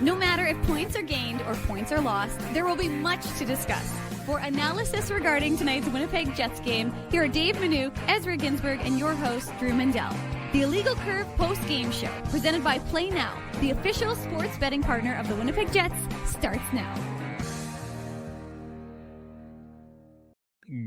No matter if points are gained or points are lost, there will be much to discuss. For analysis regarding tonight's Winnipeg Jets game, here are Dave Manouk, Ezra Ginsburg, and your host, Drew Mandel. The Illegal Curve post-game show, presented by Play Now, the official sports betting partner of the Winnipeg Jets, starts now.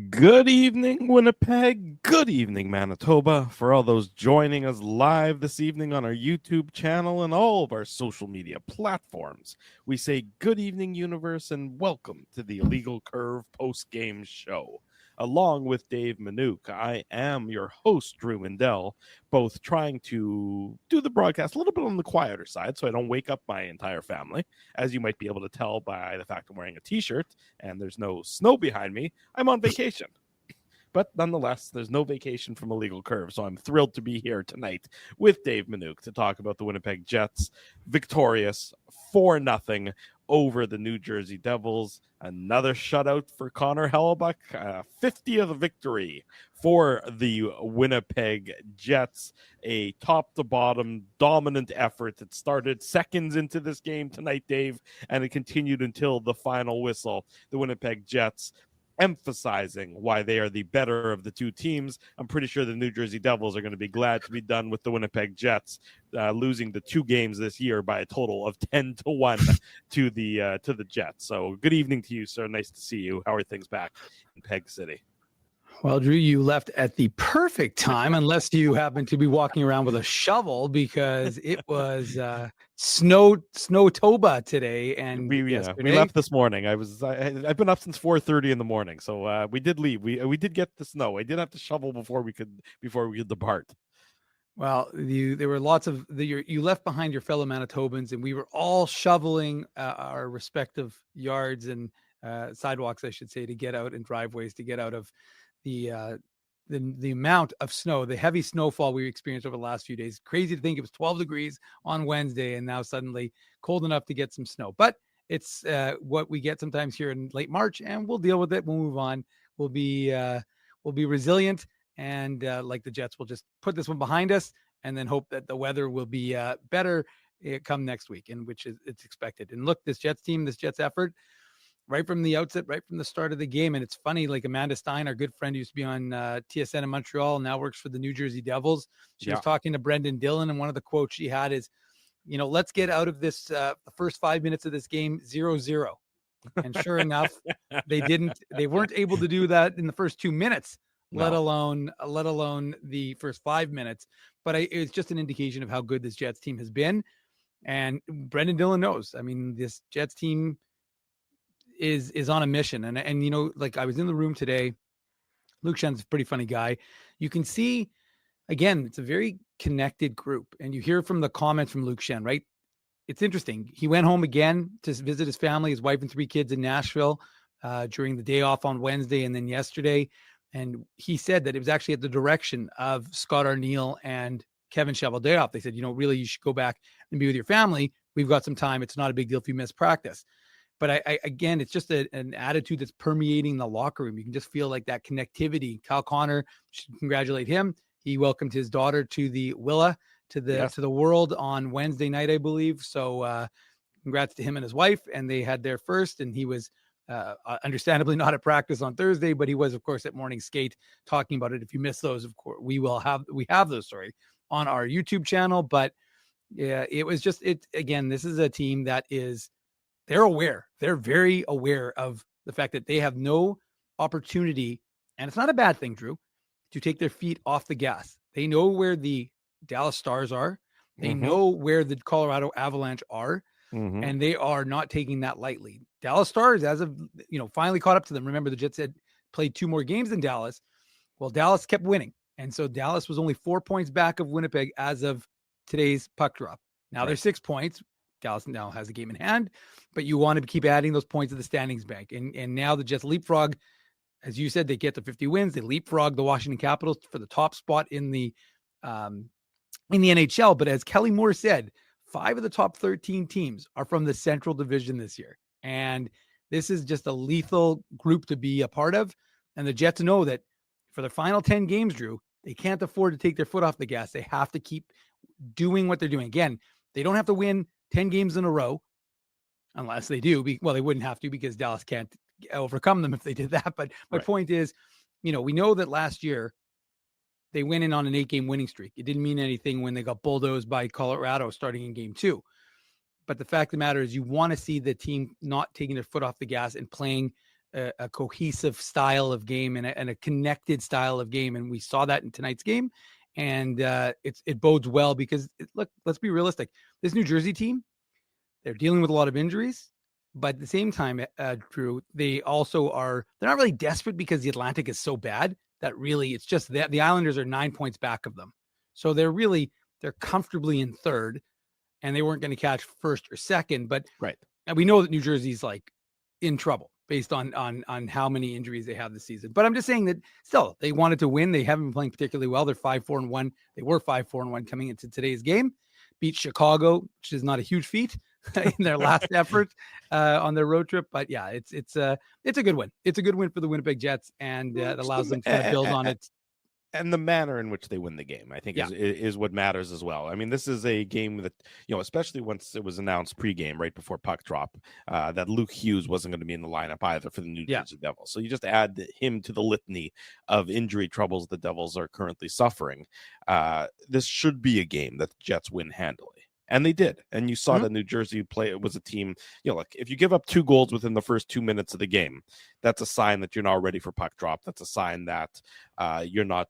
Good evening, Winnipeg. Good evening, Manitoba. For all those joining us live this evening on our YouTube channel and all of our social media platforms, we say good evening, universe, and welcome to the Illegal Curve post-game show. Along with Dave Manouk, I am your host, Drew Mandel, both trying to do the broadcast a little bit on the quieter side so I don't wake up my entire family. As you might be able to tell by the fact I'm wearing a t-shirt and there's no snow behind me, I'm on vacation. But nonetheless, there's no vacation from Illegal Curve, so I'm thrilled to be here tonight with Dave Manouk to talk about the Winnipeg Jets victorious 4-0 over the New Jersey Devils. Another shutout for Connor Hellebuyck, 50th victory for the Winnipeg Jets. A top-to-bottom dominant effort that started seconds into this game tonight, Dave, and it continued until the final whistle. The Winnipeg Jets emphasizing why they are the better of the two teams. I'm pretty sure the New Jersey Devils are going to be glad to be done with the Winnipeg Jets losing the two games this year by a total of 10-1 to the Jets. So good evening to you, sir. Nice to see you. How are things back in Peg City? Well, Drew, you left at the perfect time, unless you happen to be walking around with a shovel, because it was Snowtober today. And we left this morning. I've been up since 4:30 in the morning, so we did leave. We did get the snow. I did have to shovel before we could depart. Well, there were lots of you left behind your fellow Manitobans, and we were all shoveling our respective yards and sidewalks, I should say, to get out, and driveways to get out of the amount of snow, the heavy snowfall we experienced over the last few days. Crazy to think it was 12 degrees on Wednesday and now suddenly cold enough to get some snow. But it's what we get sometimes here in late March, and we'll deal with it. We'll move on. We'll be resilient, and like the Jets, we'll just put this one behind us and then hope that the weather will be better come next week, in which it's expected. And look, this Jets team, this Jets effort, right from the outset, right from the start of the game. And it's funny, like Amanda Stein, our good friend who used to be on TSN in Montreal, now works for the New Jersey Devils. She was talking to Brendan Dillon, and one of the quotes she had is, let's get out of this, the first 5 minutes of this game 0-0. And sure enough, they weren't able to do that in the first 2 minutes, let alone the first 5 minutes. But it's just an indication of how good this Jets team has been. And Brendan Dillon knows. I mean, this Jets team is on a mission. And like I was in the room today, Luke Schen's a pretty funny guy. You can see, again, it's a very connected group, and you hear from the comments from Luke Schen, right? It's interesting. He went home again to visit his family, his wife and 3 kids in Nashville during the day off on Wednesday and then yesterday. And he said that it was actually at the direction of Scott Arniel and Kevin Cheveldayoff. They said, really, you should go back and be with your family. We've got some time. It's not a big deal if you miss practice. But again, it's just an attitude that's permeating the locker room. You can just feel like that connectivity. Kyle Connor, should congratulate him. He welcomed his daughter to the Willa, to the world on Wednesday night, I believe. So congrats to him and his wife. And they had their first, and he was understandably not at practice on Thursday, but he was, of course, at morning skate talking about it. If you missed those, of course, we have those, on our YouTube channel. But yeah, it was just, again, this is a team that they're aware. They're very aware of the fact that they have no opportunity, and it's not a bad thing, Drew, to take their feet off the gas. They know where the Dallas Stars are. They know where the Colorado Avalanche are, and they are not taking that lightly. Dallas Stars, as of, finally caught up to them. Remember, the Jets had played 2 more games than Dallas. Well, Dallas kept winning. And so Dallas was only 4 points back of Winnipeg as of today's puck drop. Now they're 6 points. Dallas now has a game in hand, but you want to keep adding those points to the standings bank. And now the Jets leapfrog, as you said, they get to 50 wins. They leapfrog the Washington Capitals for the top spot in the NHL. But as Kelly Moore said, 5 of the top 13 teams are from the Central Division this year. And this is just a lethal group to be a part of. And the Jets know that for the final 10 games, Drew, they can't afford to take their foot off the gas. They have to keep doing what they're doing. Again, they don't have to win 10 games in a row. unless they do. Well, they wouldn't have to because Dallas can't overcome them if they did that. But my point is, we know that last year they went in on an 8-game winning streak. It didn't mean anything when they got bulldozed by Colorado starting in game 2. But the fact of the matter is you want to see the team not taking their foot off the gas and playing a cohesive style of game and a connected style of game. And we saw that in tonight's game. And it bodes well because, look, let's be realistic. This New Jersey team, they're dealing with a lot of injuries. But at the same time, Drew, they also they're not really desperate because the Atlantic is so bad that really it's just that the Islanders are 9 points back of them. So they're comfortably in third. And they weren't going to catch first or second, but and we know that New Jersey's like in trouble based on how many injuries they have this season. But I'm just saying that still they wanted to win. They haven't been playing particularly well. They're 5-4-1. They were 5-4-1 coming into today's game. Beat Chicago, which is not a huge feat in their last effort on their road trip. But yeah, it's a good win. It's a good win for the Winnipeg Jets, and it allows them to kind of build on it. And the manner in which they win the game, I think, is what matters as well. I mean, this is a game that, especially once it was announced pregame, right before puck drop, that Luke Hughes wasn't going to be in the lineup either for the New Jersey Devils. So you just add him to the litany of injury troubles the Devils are currently suffering. This should be a game that the Jets win handily. And they did. And you saw that New Jersey was a team, like if you give up 2 goals within the first 2 minutes of the game, that's a sign that you're not ready for puck drop. That's a sign that you're not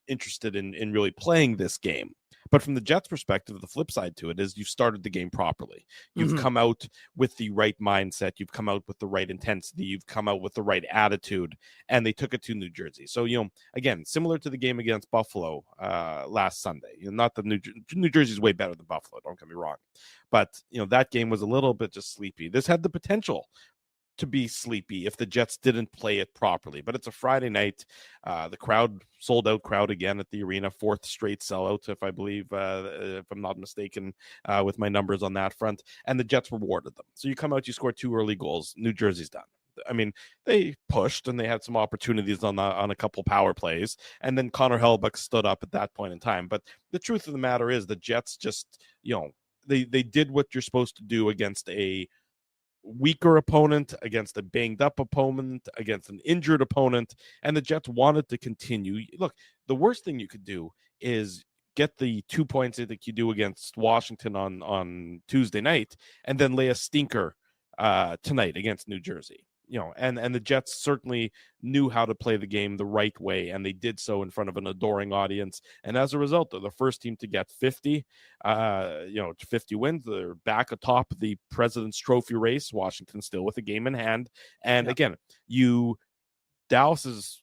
interested in really playing this game. But from the Jets' perspective, the flip side to it is you've started the game properly. You've come out with the right mindset. You've come out with the right intensity. You've come out with the right attitude, and they took it to New Jersey. So, again, similar to the game against Buffalo last Sunday. Not that New Jersey's way better than Buffalo, don't get me wrong. But, that game was a little bit just sleepy. This had the potential to be sleepy if the Jets didn't play it properly. But it's a Friday night. The crowd, sold out crowd again at the arena, 4th straight sellout, if I'm not mistaken, with my numbers on that front. And the Jets rewarded them. So you come out, you score 2 early goals. New Jersey's done. I mean, they pushed and they had some opportunities on a couple power plays. And then Connor Hellebuyck stood up at that point in time. But the truth of the matter is the Jets just, they did what you're supposed to do against a weaker opponent, against a banged up opponent, against an injured opponent, and the Jets wanted to continue. Look, the worst thing you could do is get the 2 points that you do against Washington on Tuesday night and then lay a stinker tonight against New Jersey. And the Jets certainly knew how to play the game the right way, and they did so in front of an adoring audience. And as a result, they're the first team to get 50 wins. They're back atop the President's Trophy race. Washington still with a game in hand. And again, Dallas is,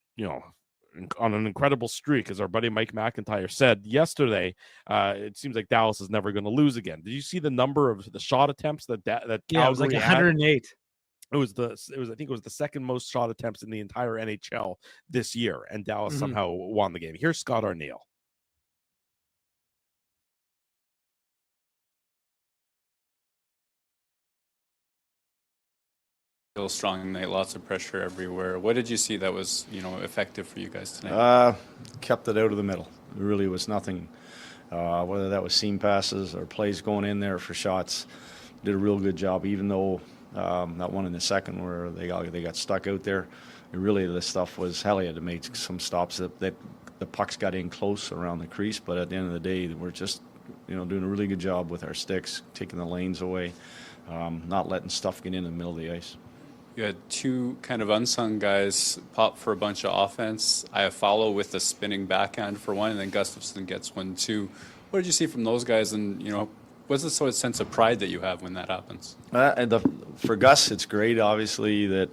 on an incredible streak, as our buddy Mike McIntyre said yesterday. It seems like Dallas is never going to lose again. Did you see the number of the shot attempts that Calgary it was like 108. Had? I think it was the second most shot attempts in the entire NHL this year, and Dallas somehow won the game. Here's Scott Arniel. Real strong night, lots of pressure everywhere. What did you see that was, effective for you guys tonight? Kept it out of the middle. There really was nothing, whether that was seam passes or plays going in there for shots. Did a real good job, even though that one in the second where they got stuck out there. Really, the stuff was Helly had to make some stops that the pucks got in close around the crease. But at the end of the day, we're just doing a really good job with our sticks, taking the lanes away, not letting stuff get in the middle of the ice. You had 2 kind of unsung guys pop for a bunch of offense. I follow with a spinning backhand for one, and then Gustafsson gets one too. What did you see from those guys? And what's the sort of sense of pride that you have when that happens? For Gus, it's great, obviously, that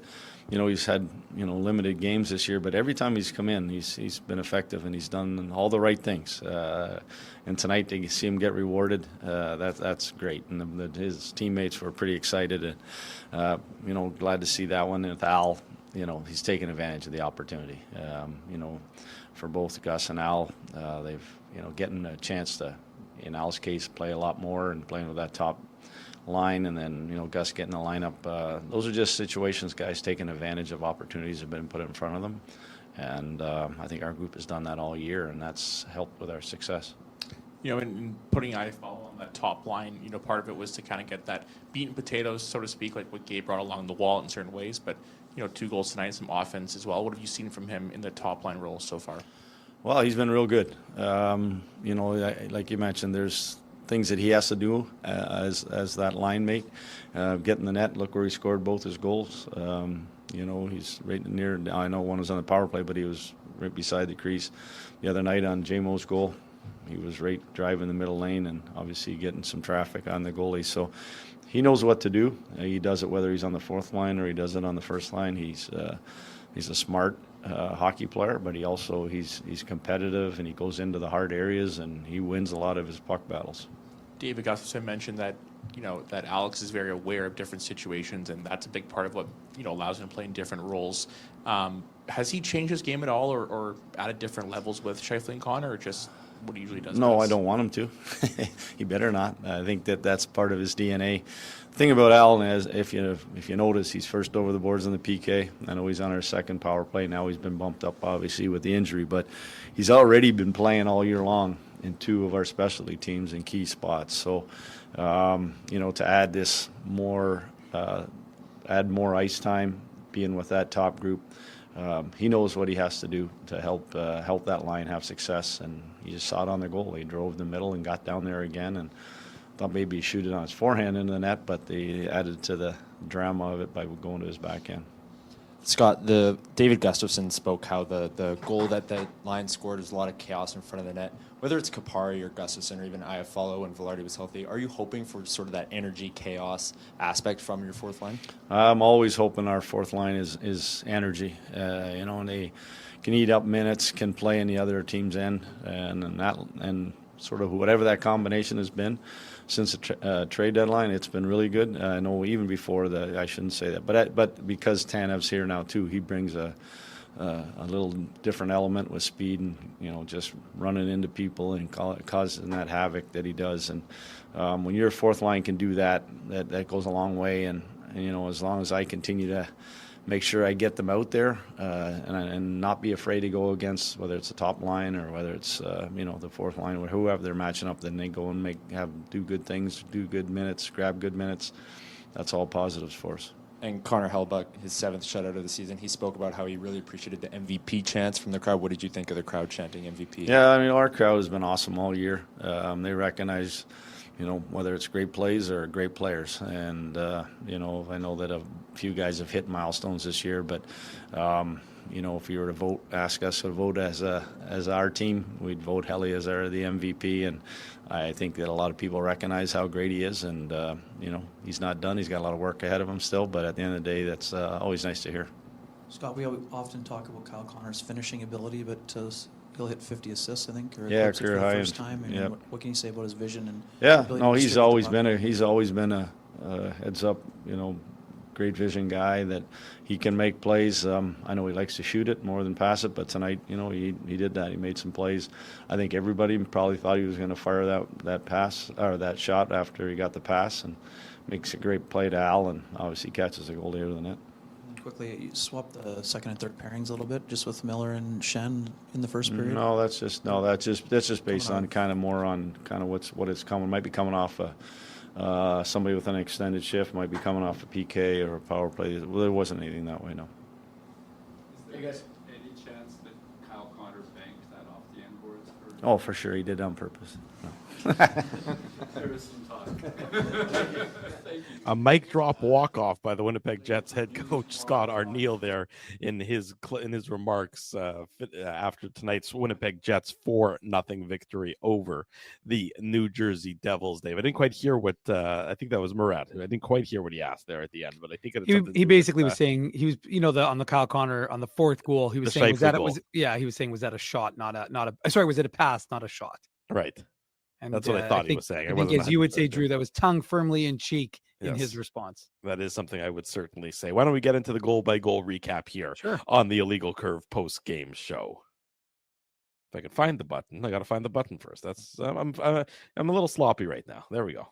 he's had limited games this year, but every time he's come in, he's been effective and he's done all the right things. And tonight, to see him get rewarded, that's great. And his teammates were pretty excited, and glad to see that one. And with Al, he's taken advantage of the opportunity. For both Gus and Al, they've getting a chance to, in Al's case, play a lot more and playing with that top line, and then Gus getting the lineup. Those are just situations, guys taking advantage of opportunities that have been put in front of them, and I think our group has done that all year, and that's helped with our success. In putting Iafallo on on that top line. Part of it was to kind of get that beaten potatoes, so to speak, like what Gabe brought along the wall in certain ways. But 2 goals tonight, some offense as well. What have you seen from him in the top line role so far? Well, he's been real good. Like you mentioned, there's things that he has to do as that line mate. Get in the net, look where he scored both his goals. He's right near, I know one was on the power play, but he was right beside the crease. The other night on JMO's goal, he was right driving the middle lane and obviously getting some traffic on the goalie. So he knows what to do. He does it whether he's on the fourth line or he does it on the first line. He's a smart hockey player, but he's competitive and he goes into the hard areas and he wins a lot of his puck battles. David Gustafson mentioned that that Alex is very aware of different situations, and that's a big part of what allows him to play in different roles. Has he changed his game at all, or added different levels with Scheifele and Connor, or just what he usually does? No, I don't want him to. He better not. I think that's part of his DNA. The thing about Alan is, if you notice, he's first over the boards on the PK. I know he's on our second power play. Now he's been bumped up, obviously, with the injury, but he's already been playing all year long in 2 of our specialty teams in key spots. So, to add this more, add more ice time, being with that top group, he knows what he has to do to help that line have success. And he just saw it on the goal. He drove the middle and got down there again, and thought maybe he shoot it on his forehand into the net, but they added to the drama of it by going to his backhand. Scott, the David Gustafson spoke how the goal that the line scored is a lot of chaos in front of the net. Whether it's Kapari or Gustafson or even Iafallo when Velarde was healthy, are you hoping for sort of that energy, chaos aspect from your fourth line? I'm always hoping our fourth line is energy. And they can eat up minutes, can play in the other team's end, and sort of whatever that combination has been since the trade deadline, it's been really good. I know even before I shouldn't say that, but because Tanev's here now too, he brings a little different element with speed and just running into people and causing that havoc that he does. And when your fourth line can do that goes a long way. And as long as I continue to make sure I get them out there and not be afraid to go against whether it's the top line or whether it's the fourth line or whoever they're matching up, then they go and do good things, do good minutes, grab good minutes. That's all positives for us. And Connor Hellebuyck, his 7th shutout of the season, he spoke about how he really appreciated the MVP chants from the crowd. What did you think of the crowd chanting MVP? Yeah, our crowd has been awesome all year. They recognize whether it's great plays or great players. And, I know that a few guys have hit milestones this year, but, if you were to ask us to vote as our team, we'd vote Helly as the MVP. And I think that a lot of people recognize how great he is. And, he's not done. He's got a lot of work ahead of him still. But at the end of the day, that's always nice to hear. Scott, we often talk about Kyle Connor's finishing ability, but he'll hit 50 assists, I think, or career for the high. First time. I mean, what can you say about his vision and? He's always been a heads up, great vision guy that he can make plays. I know he likes to shoot it more than pass it, but tonight, he did that. He made some plays. I think everybody probably thought he was going to fire that pass or that shot after he got the pass, and makes a great play to Al, and obviously catches a goal to the net. Quickly, you swapped the second and third pairings a little bit, just with Miller and Shen in the first period. That's just based on kind of more on kind of what it's coming. Might be coming off somebody with an extended shift, might be coming off a PK or a power play. Well, there wasn't anything that way, no. Is there any chance that Kyle Connor banked that off the end boards? Oh, for sure, he did on purpose. No. There was some talk. A mic drop walk-off by the Winnipeg Jets head coach Scott Arniel there in his remarks after tonight's Winnipeg Jets 4-0 victory over the New Jersey Devils. Dave, I didn't quite hear what I think that was Murat. I didn't quite hear what he asked there at the end, but I think he basically was saying he was on the Kyle Connor on the 4th goal. He was saying was that a shot, not a sorry, was it a pass, not a shot? Right. And that's what I thought he was saying. I think, as you would say, Drew, that was tongue firmly in cheek in his response. That is something I would certainly say. Why don't we get into the goal-by-goal recap here on the Illegal Curve post-game show? If I can find the button, I got to find the button first. That's I'm a little sloppy right now. There we go.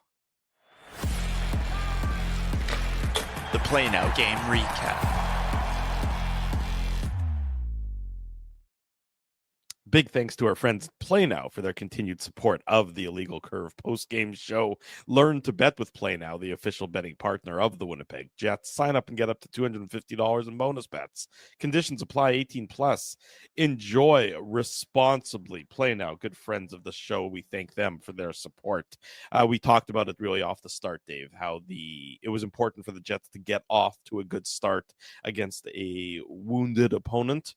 The Play Now game recap. big thanks to our friends Play Now for their continued support of the Illegal Curve post-game show. Learn to bet with Play Now, the official betting partner of the Winnipeg Jets. Sign up and get up to $250 in bonus bets. Conditions apply. 18 plus. Enjoy responsibly. Play Now, good friends of the show. We thank them for their support. We talked about it really off the start, Dave, how it was important for the Jets to get off to a good start against a wounded opponent,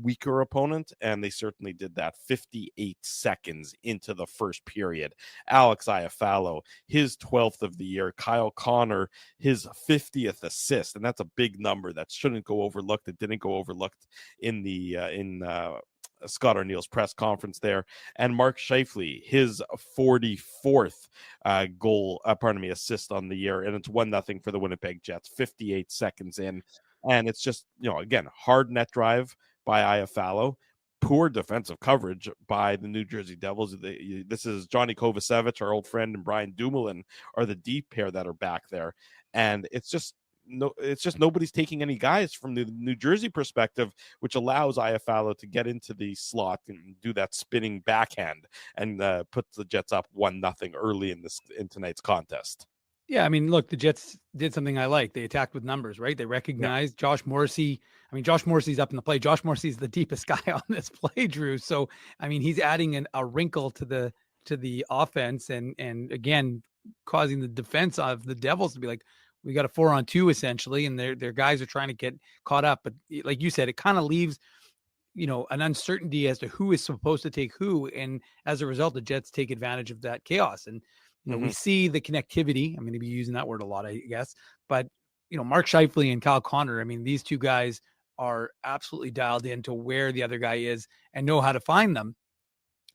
weaker opponent, and they certainly did that. 58 seconds into the first period, Alex Iafallo, his 12th of the year. Kyle Connor, his 50th assist, and that's a big number that shouldn't go overlooked. It didn't go overlooked in the Scott Arneal's press conference there. And Mark Scheifele, his 44th assist on the year, and it's 1-0 for the Winnipeg Jets, 58 seconds in. And it's just, again, hard net drive by Iafallo, poor defensive coverage by the New Jersey Devils. This is Johnny Kovacevic, our old friend, and Brian Dumoulin are the deep pair that are back there. And it's just nobody's taking any guys from the New Jersey perspective, which allows Iafallo to get into the slot and do that spinning backhand and puts the Jets up 1-0 early in tonight's contest. Yeah, I mean, look, the Jets did something I like. They attacked with numbers, right? They recognized Josh Morrissey. I mean, Josh Morrissey's up in the play. Josh Morrissey's the deepest guy on this play, Drew. So, I mean, he's adding a wrinkle to the offense and again, causing the defense of the Devils to be like, we got a 4-on-2 essentially, and their guys are trying to get caught up. But like you said, it kind of leaves, an uncertainty as to who is supposed to take who. And as a result, the Jets take advantage of that chaos. And, we see the connectivity. I'm going to be using that word a lot, I guess. But, Mark Scheifele and Kyle Connor, I mean, these two guys are absolutely dialed into where the other guy is and know how to find them.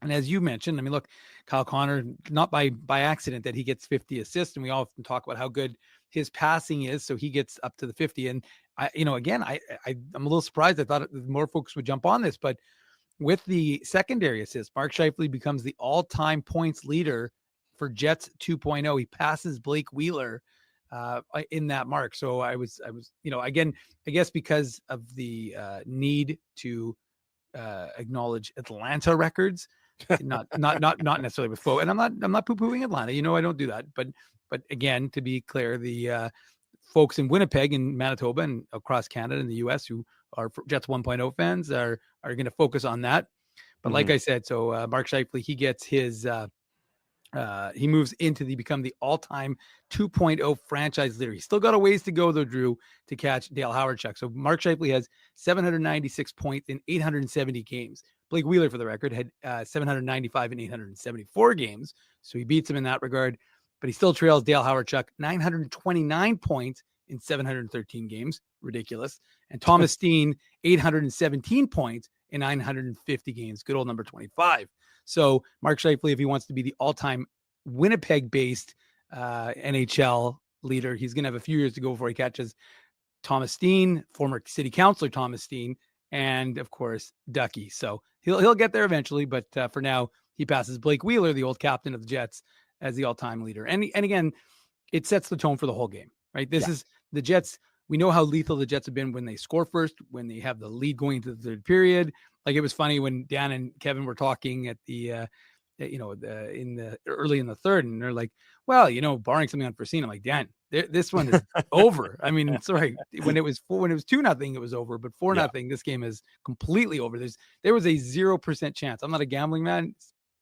And as you mentioned, I mean, look, Kyle Connor, not by accident that he gets 50 assists. And we often talk about how good his passing is. So he gets up to the 50. And I'm a little surprised. I thought more folks would jump on this, but with the secondary assist, Mark Scheifele becomes the all-time points leader for Jets 2.0. He passes Blake Wheeler in that mark. So I was, again, I guess because of the need to acknowledge Atlanta records, not necessarily with Fo. And I'm not poo-pooing Atlanta. I don't do that. But again, to be clear, the folks in Winnipeg and Manitoba and across Canada and the US who are Jets 1.0 fans are going to focus on that. But like I said, so Mark Scheifele, he gets his he moves into become the all-time 2.0 franchise leader. He's still got a ways to go though, Drew, to catch Dale Hawerchuk. So Mark Scheifele has 796 points in 870 games. Blake Wheeler, for the record, had 795 in 874 games. So he beats him in that regard, but he still trails Dale Hawerchuk 929 points in 713 games. Ridiculous. And Thomas Steen, 817 points in 950 games. Good old number 25. So Mark Scheifele, if he wants to be the all-time Winnipeg-based NHL leader, he's going to have a few years to go before he catches Thomas Steen, former city councilor Thomas Steen, and of course Ducky. So he'll get there eventually, but for now he passes Blake Wheeler, the old captain of the Jets, as the all-time leader. And again, it sets the tone for the whole game, right? This is the Jets. We know how lethal the Jets have been when they score first, when they have the lead going into the third period. Like, it was funny when Dan and Kevin were talking at the, early in the third, and they're like, well, barring something unforeseen. I'm like, Dan, this one is over. I mean, sorry, when it was 2-0, it was over, but 4-0, this game is completely over. There was a 0% chance. I'm not a gambling man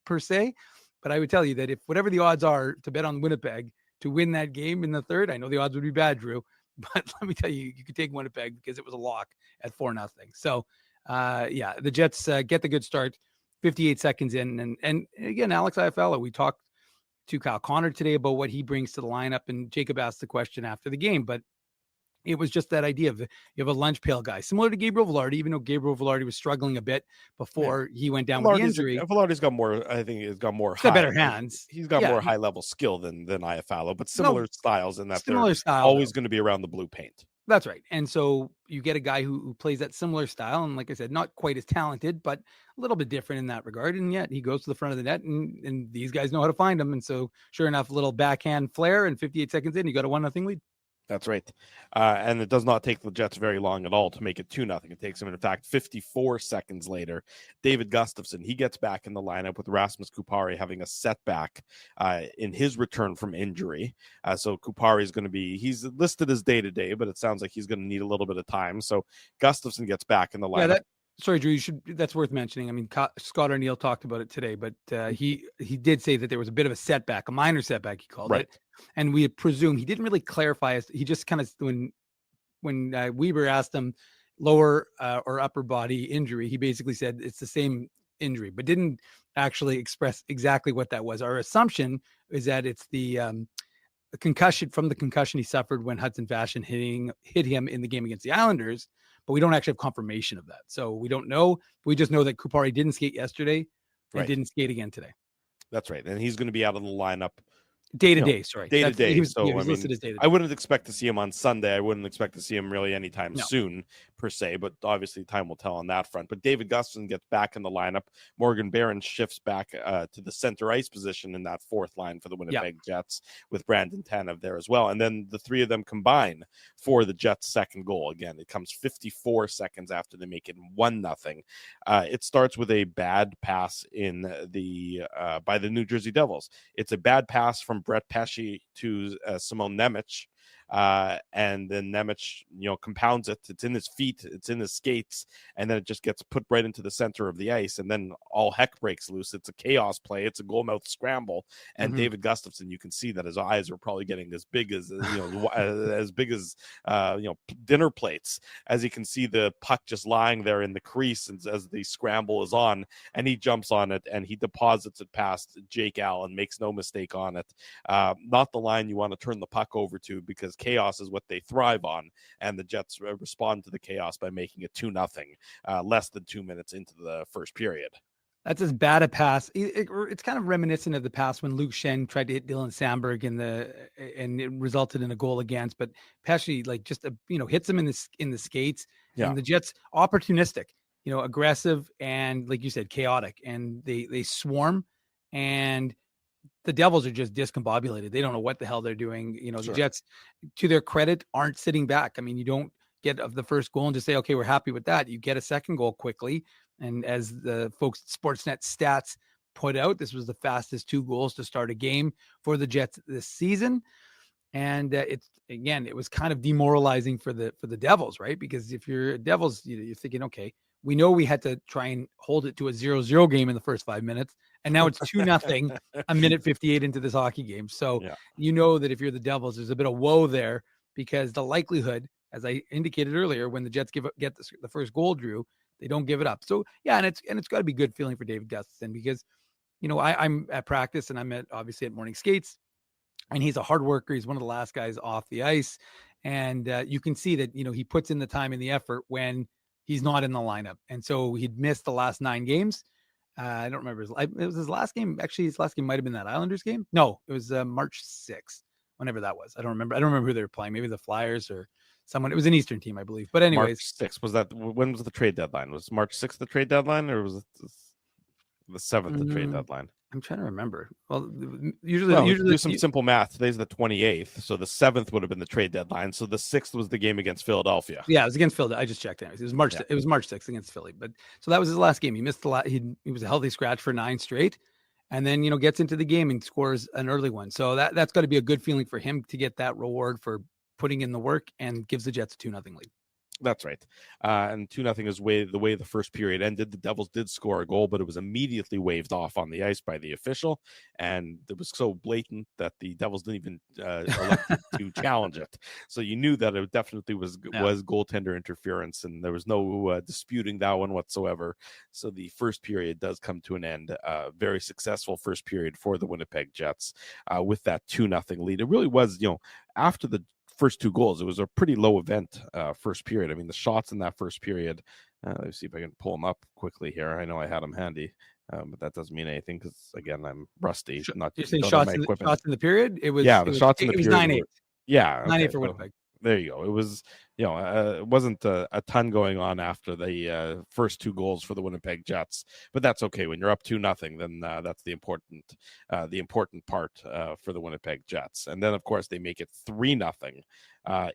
per se, but I would tell you that if whatever the odds are to bet on Winnipeg to win that game in the third, I know the odds would be bad, Drew, but let me tell you, you could take Winnipeg because it was a lock at 4-0. So, the Jets get the good start, 58 seconds in. And again, Alex Iafallo, we talked to Kyle Connor today about what he brings to the lineup, and Jacob asked the question after the game, but it was just that idea of you have a lunch pail guy, similar to Gabriel Velarde, even though Gabriel Velarde was struggling a bit before he went down with the injury. Velarde's got more, I think he's got more. He's got better hands. He's got more high level skill than Iafallo, but similar styles in that they're always going to be around the blue paint. That's right. And so you get a guy who plays that similar style. And like I said, not quite as talented, but a little bit different in that regard. And yet he goes to the front of the net, and these guys know how to find him. And so sure enough, little backhand flare, and 58 seconds in, you got a 1-0 lead. That's right. And it does not take the Jets very long at all to make it 2-0. It takes them, in fact, 54 seconds later. David Gustafsson, he gets back in the lineup with Rasmus Kupari having a setback in his return from injury. So Kupari is going to be, he's listed as day-to-day, but it sounds like he's going to need a little bit of time. So Gustafsson gets back in the lineup. Sorry, Drew, that's worth mentioning. I mean, Scott O'Neill talked about it today, but he did say that there was a bit of a setback, a minor setback, he called it. And we presume he didn't really clarify it. He just kind of, when Weber asked him lower or upper body injury, he basically said it's the same injury, but didn't actually express exactly what that was. Our assumption is that it's the concussion from the concussion he suffered when Hudson Fashion hit him in the game against the Islanders, but we don't actually have confirmation of that. So we don't know. We just know that Kupari didn't skate yesterday and didn't skate again today. That's right. And he's going to be out of the lineup day to day. Sorry. Day to day. He was So listed as day to day. I wouldn't expect to see him on Sunday. I wouldn't expect to see him really anytime No. soon, per se, but obviously time will tell on that front. But David Gustafsson gets back in the lineup. Morgan Barron shifts back to the center ice position in that fourth line for the Winnipeg Jets, with Brandon Tanev there as well. And then the three of them combine for the Jets' second goal. Again, it comes 54 seconds after they make it 1-0. It starts with a bad pass in by the New Jersey Devils. It's a bad pass from Brett Pesce to Simon Nemec. And then Nemec, compounds it. It's in his feet, it's in his skates, and then it just gets put right into the center of the ice, and then all heck breaks loose. It's a chaos play. It's a goalmouth scramble, and David Gustafsson, you can see that his eyes are probably getting as big as as big as dinner plates, as you can see the puck just lying there in the crease as the scramble is on, and he jumps on it and he deposits it past Jake Allen, makes no mistake on it. Not the line you want to turn the puck over to, because chaos is what they thrive on, and the Jets respond to the chaos by making it 2-0 less than 2 minutes into the first period. That's as bad a pass. It's kind of reminiscent of the pass when Luke Shen tried to hit Dylan Sandberg and it resulted in a goal against. But Pesce hits him in the skates, and the Jets opportunistic, aggressive, and like you said, chaotic, and they swarm, and the Devils are just discombobulated. They don't know what the hell they're doing. The Jets, to their credit, aren't sitting back. I mean, you don't get of the first goal and just say, okay, we're happy with that. You get a second goal quickly. And as the folks at Sportsnet stats put out, this was the fastest 2 goals to start a game for the Jets this season. And it was kind of demoralizing for the Devils, right? Because if you're Devils, you're thinking, okay, we know we had to try and hold it to a 0-0 game in the first 5 minutes. And now it's 2-0 a minute 58 into this hockey game. So you know that if you're the Devils, there's a bit of woe there, because the likelihood, as I indicated earlier, when the Jets get the first goal, Drew, they don't give it up. So and it's got to be good feeling for David Gustafsson, because I'm at practice and I'm obviously at morning skates, and he's a hard worker. He's one of the last guys off the ice, and you can see that he puts in the time and the effort when he's not in the lineup. And so he'd missed the last 9 games. I don't remember. It was his last game. Actually, his last game might have been that Islanders game. No, it was March 6th, whenever that was. I don't remember. I don't remember who they were playing. Maybe the Flyers or someone. It was an Eastern team, I believe. But anyways, March 6th. Was that, when was the trade deadline? Was March 6th the trade deadline, or was it the 7th the trade deadline? I'm trying to remember. Well, usually do some simple math. Today's the 28th, so the 7th would have been the trade deadline. So the 6th was the game against Philadelphia. Yeah, it was against Philadelphia. I just checked. Anyways, it was March. It was March 6th against Philly. But so that was his last game. He missed he was a healthy scratch for 9 straight, and then gets into the game and scores an early one. So that's got to be a good feeling for him to get that reward for putting in the work, and gives the Jets a 2-0 lead. That's right. And 2-0 is the way the first period ended. The Devils did score a goal, but it was immediately waved off on the ice by the official. And it was so blatant that the Devils didn't even elect to challenge it. So you knew that it definitely was goaltender interference, and there was no disputing that one whatsoever. So the first period does come to an end. Very successful first period for the Winnipeg Jets with that 2-0 lead. It really was, after the first 2 goals, it was a pretty low event first period. I mean, the shots in that first period, let's see if I can pull them up quickly here. I know I had them handy, but that doesn't mean anything because, again, I'm rusty. You're saying shots in the period? It was shots in the period. 9-8. Yeah, 9-8 okay, for Winnipeg. There you go. It was, it wasn't a ton going on after the first 2 goals for the Winnipeg Jets, but that's okay. When you're up 2-0, then that's the important part for the Winnipeg Jets. And then, of course, they make it 3-0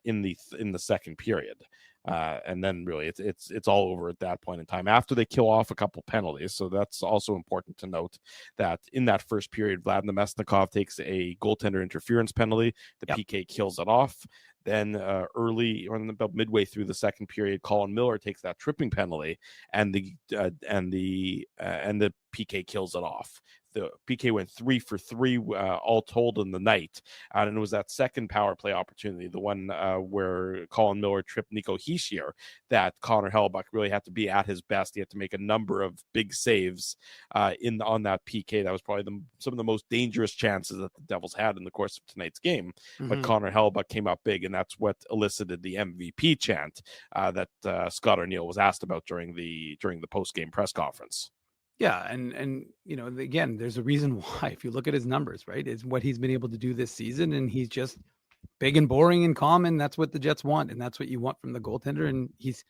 in the second period. And then really it's all over at that point in time after they kill off a couple penalties. So that's also important to note that in that first period, Vlad Nemesnikov takes a goaltender interference penalty. The PK kills it off. Then early, or about midway through the second period, Colin Miller takes that tripping penalty, and the PK kills it off. The PK went 3 for 3 all told in the night. And it was that second power play opportunity, the one where Colin Miller tripped Nico Hischier, that Connor Hellebuck really had to be at his best. He had to make a number of big saves on that PK. That was probably some of the most dangerous chances that the Devils had in the course of tonight's game. But Connor Hellebuck came up big, and that's what elicited the MVP chant that Scott O'Neill was asked about during the post-game press conference. Yeah, and again, there's a reason why. If you look at his numbers, right, is what he's been able to do this season, and he's just big and boring and common. That's what the Jets want, and that's what you want from the goaltender. And he's.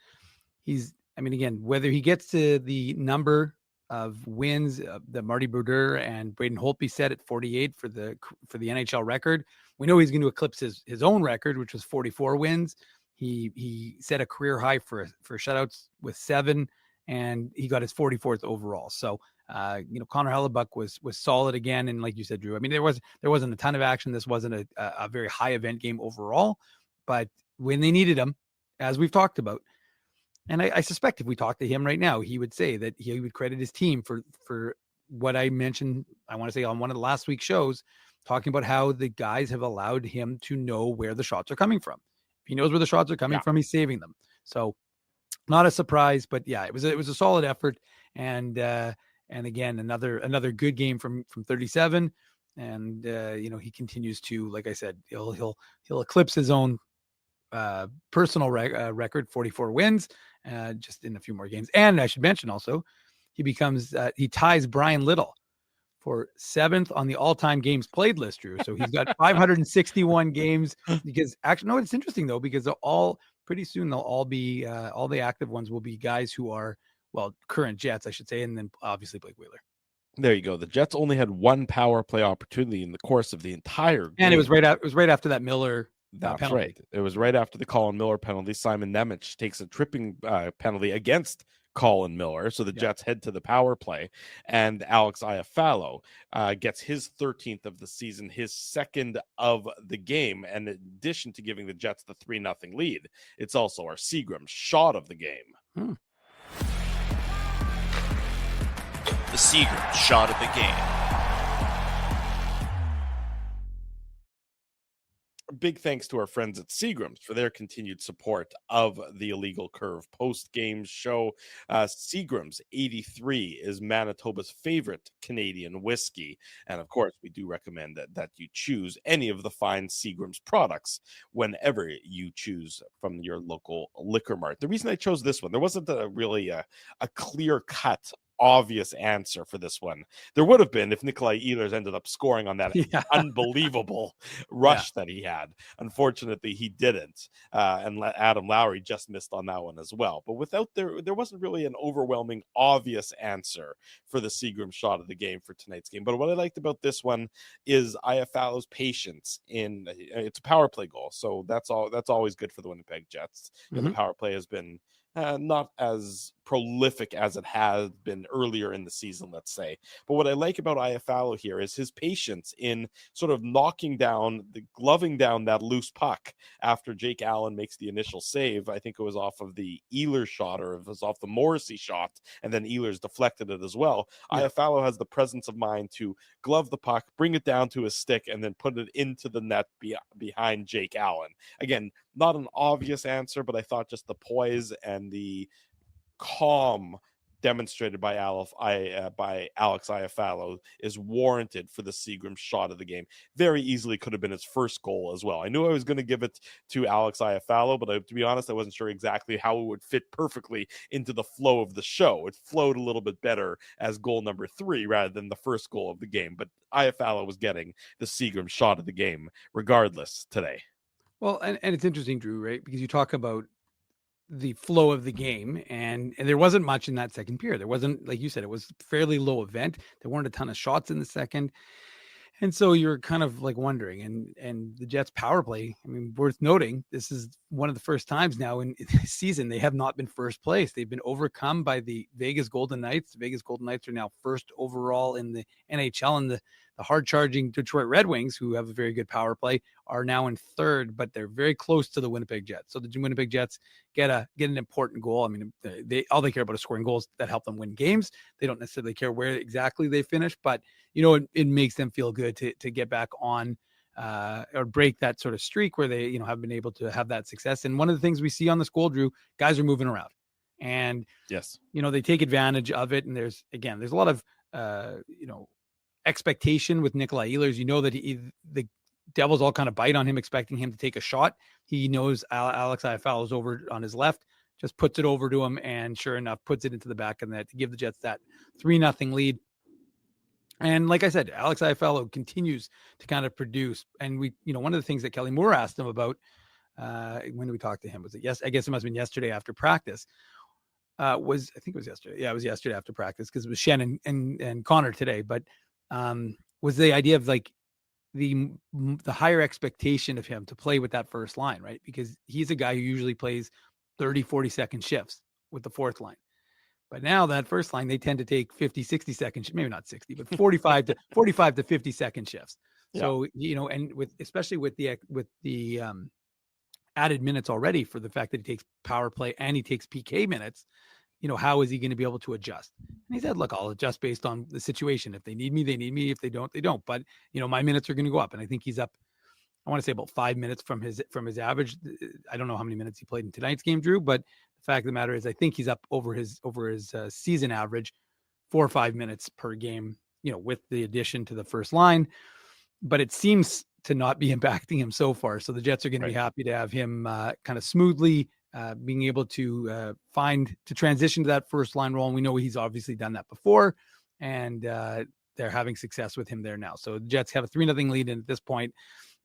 I mean, again, whether he gets to the number of wins that Marty Brodeur and Braden Holtby set at 48 for the NHL record, we know he's going to eclipse his own record, which was 44 wins. He set a career high for shutouts with 7. And he got his 44th overall. So, Connor Hellebuck was solid again. And like you said, Drew, I mean, there wasn't a ton of action. This wasn't a very high event game overall, but when they needed him, as we've talked about, and I suspect if we talked to him right now, he would say that he would credit his team for what I mentioned, I want to say on one of the last week's shows, talking about how the guys have allowed him to know where the shots are coming from. If he knows where the shots are coming from, he's saving them. So, not a surprise, but yeah, it was a solid effort, and again another good game from 37, and he continues to, like I said, he'll eclipse his own personal record, 44 wins, just in a few more games. And I should mention also, he ties Brian Little for 7th on the all-time games played list, Drew. So he's got 561 games. Because actually, no, it's interesting though, because pretty soon they'll all be all the active ones will be guys who are, well, current Jets, I should say, and then obviously Blake Wheeler. There you go. The Jets only had 1 power play opportunity in the course of the entire game. And it was right after that Miller That's penalty. right. It was right after the Colin Miller penalty. Simon Nemec takes a tripping penalty against Colin Miller. So the Jets head to the power play, and Alex Iafallo gets his 13th of the season, his 2nd of the game. And in addition to giving the Jets the 3-0 lead, it's also our Seagram shot of the game. The Seagram shot of the game. Big thanks to our friends at Seagram's for their continued support of the Illegal Curve post-game show. Seagram's 83 is Manitoba's favorite Canadian whiskey. And of course, we do recommend that you choose any of the fine Seagram's products whenever you choose from your local liquor mart. The reason I chose this one, there wasn't really a clear-cut obvious answer for this one. There would have been if Nikolai Ehlers ended up scoring on that unbelievable rush that he had. Unfortunately, he didn't. And Adam Lowry just missed on that one as well. But without there wasn't really an overwhelming obvious answer for the Seagram shot of the game for tonight's game. But what I liked about this one is Iafallo's patience in it's a power play goal. So that's always good for the Winnipeg Jets. The power play has been not as prolific as it has been earlier in the season, let's say. But what I like about Iafallo here is his patience in sort of gloving down that loose puck after Jake Allen makes the initial save. I think it was off of the Ehlers shot, or it was off the Morrissey shot, and then Ehlers deflected it as well. Iafallo has the presence of mind to glove the puck, bring it down to his stick, and then put it into the net behind Jake Allen. Again, not an obvious answer, but I thought just the poise and the calm demonstrated by Alex Iafallo is warranted for the Seagram shot of the game. Very easily could have been his first goal as well. I knew I was going to give it to Alex Iafallo, but to be honest, I wasn't sure exactly how it would fit perfectly into the flow of the show. It flowed a little bit better as goal number 3 rather than the first goal of the game. But Iafallo was getting the Seagram shot of the game regardless today. Well, and it's interesting, Drew, right? Because you talk about the flow of the game, and there wasn't much in that second period. There wasn't, like you said, it was fairly low event. There weren't a ton of shots in the second. And so you're kind of like wondering, and the Jets power play, I mean, worth noting, this is one of the first times now in this season they have not been first place. They've been overcome by the Vegas Golden Knights. The Vegas Golden Knights are now first overall in the NHL, and the hard charging Detroit Red Wings, who have a very good power play, are now in third, but they're very close to the Winnipeg Jets. So the Winnipeg Jets get an important goal. I mean, they all they care about is scoring goals that help them win games. They don't necessarily care where exactly they finish, but it makes them feel good to get back on or break that sort of streak where they have been able to have that success. And one of the things we see on this goal, Drew, guys are moving around, and Yes, they take advantage of it. And there's a lot of expectation with Nikolai Ehlers. That the Devils all kind of bite on him, expecting him to take a shot. He knows Alex Iafallo is over on his left, just puts it over to him, and sure enough, puts it into the back of the net to give the Jets that 3-0 lead. And like I said, Alex Iafallo continues to kind of produce. And we, one of the things that Kelly Moore asked him about when we talked to him was I guess it must have been yesterday after practice. I think it was yesterday. Yeah, it was yesterday after practice, because it was Shen and Connor today. But was the idea of like the higher expectation of him to play with that first line, right? Because he's a guy who usually plays 30, 40-second shifts with the fourth line. But now that first line, they tend to take 50, 60 second, maybe not 60, but 45 to 50-second shifts. Yeah. So, and especially with the added minutes already, for the fact that he takes power play and he takes PK minutes, how is he going to be able to adjust? And he said, look, I'll adjust based on the situation. If they need me, they need me. If they don't, they don't. But, my minutes are going to go up. And I think he's up, I want to say about 5 minutes from his average. I don't know how many minutes he played in tonight's game, Drew, but the fact of the matter is I think he's up over his season average 4 or 5 minutes per game, with the addition to the first line. But it seems to not be impacting him so far. So the Jets are going to be happy to have him kind of smoothly being able to transition to that first line role. And we know he's obviously done that before, and they're having success with him there now. So the Jets have a 3-0 lead, and at this point,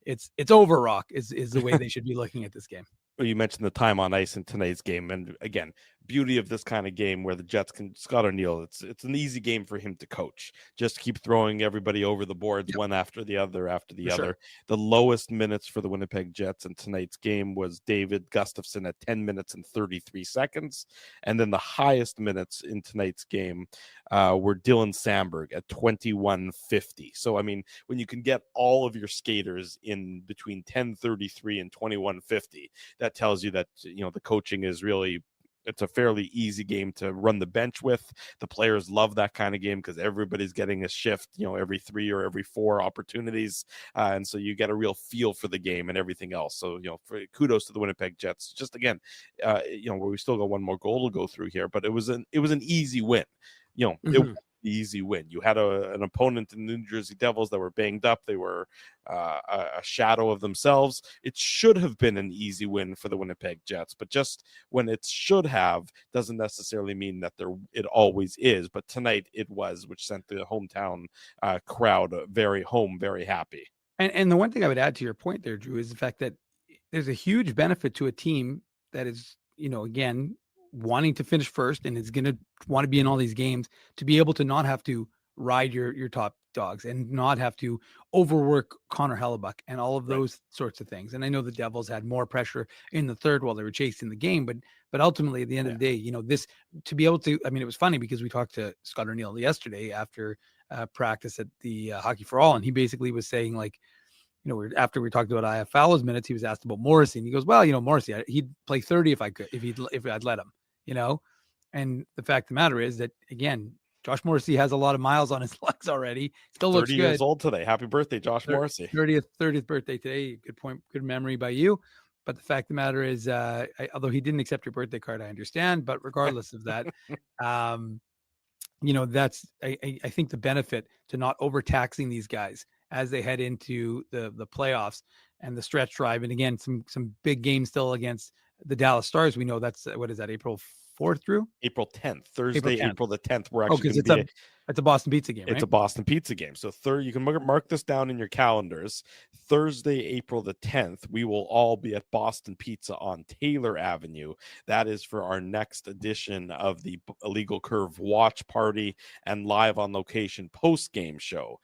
it's over, Rock is the way they should be looking at this game. Well, you mentioned the time on ice in tonight's game, and again, beauty of this kind of game where the Jets can, Scott O'Neill, it's an easy game for him to coach. Just keep throwing everybody over the boards, one after the other. Sure. The lowest minutes for the Winnipeg Jets in tonight's game was David Gustafsson at 10 minutes and 33 seconds. And then the highest minutes in tonight's game were Dylan Samberg at 21:50. So, I mean, when you can get all of your skaters in between 10:33 and 21:50, that tells you that, the coaching is really, it's a fairly easy game to run the bench with. The players love that kind of game because everybody's getting a shift, every 3 or every 4 opportunities. And so you get a real feel for the game and everything else. So, kudos to the Winnipeg Jets. Just again, where we still got one more goal to go through here, but it was an easy win. It was easy win. You had an opponent in the New Jersey Devils that were banged up. They were a shadow of themselves. It should have been an easy win for the Winnipeg Jets, but just when it should have doesn't necessarily mean that it always is. But tonight it was, which sent the hometown crowd very happy. And the one thing I would add to your point there, Drew, is the fact that there's a huge benefit to a team that is, again, wanting to finish first and is going to want to be in all these games, to be able to not have to ride your top dogs and not have to overwork Connor Hellebuck and all of those sorts of things. And I know the Devils had more pressure in the third while they were chasing the game, but ultimately at the end of the day, this, to be able to, I mean, it was funny because we talked to Scott O'Neill yesterday after practice at the Hockey for All, and he basically was saying, like, after we talked about Iafallo's minutes, he was asked about Morrissey, and he goes, well, Morrissey, he'd play 30 if I'd let him, and the fact of the matter is that, again, Josh Morrissey has a lot of miles on his legs already. Still looks 30 good. years old today. Happy birthday, Josh Morrissey. 30th birthday today. Good point. Good memory by you. But the fact of the matter is, although he didn't accept your birthday card, I understand. But regardless of that, that's I think the benefit to not overtaxing these guys as they head into the playoffs and the stretch drive. And again, some big games still against the Dallas Stars. We know that's, what is that, April 4th, Drew? April 10th, Thursday, 10th. April the 10th. We're Oh, actually because going to be it's a Boston Pizza game, right? It's a Boston Pizza game. So you can mark this down in your calendars. Thursday, April the 10th, we will all be at Boston Pizza on Taylor Avenue. That is for our next edition of the Illegal Curve watch party and live on location post-game show.